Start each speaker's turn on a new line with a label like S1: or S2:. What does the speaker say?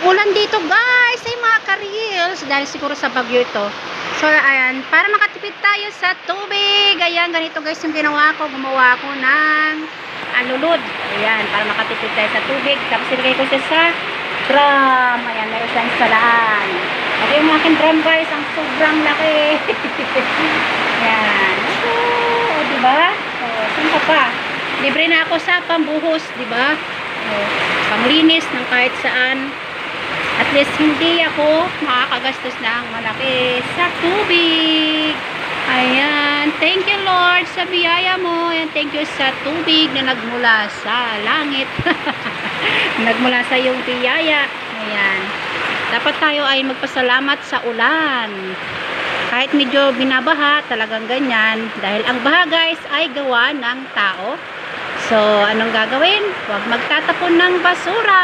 S1: Ulan dito guys, ay mga ka-reels, dahil siguro sa bagyo ito. So ayan, para makatipid tayo sa tubig, ayan, ganito guys yung ginawa ko. Gumawa ko ng alulod, ayan, para makatipid tayo sa tubig. Tapos ilagay ko siya sa drum, ayan, meron siyang salaan. Ito yung aking drum guys, ang sobrang laki. Ayan, o diba? O, saan ka pa? Libre na ako sa pambuhos, diba? O, panglinis ng kahit saan. At least hindi ako makakagastos ng malaki sa tubig. Ayan. Thank you Lord sa biyaya mo. Ayan. Thank you sa tubig na nagmula sa langit. Nagmula sa iyong biyaya. Ayan. Dapat tayo ay magpasalamat sa ulan. Kahit medyo binabaha, talagang ganyan. Dahil ang baha guys ay gawa ng tao. So, anong gagawin? Huwag magtatapon ng basura.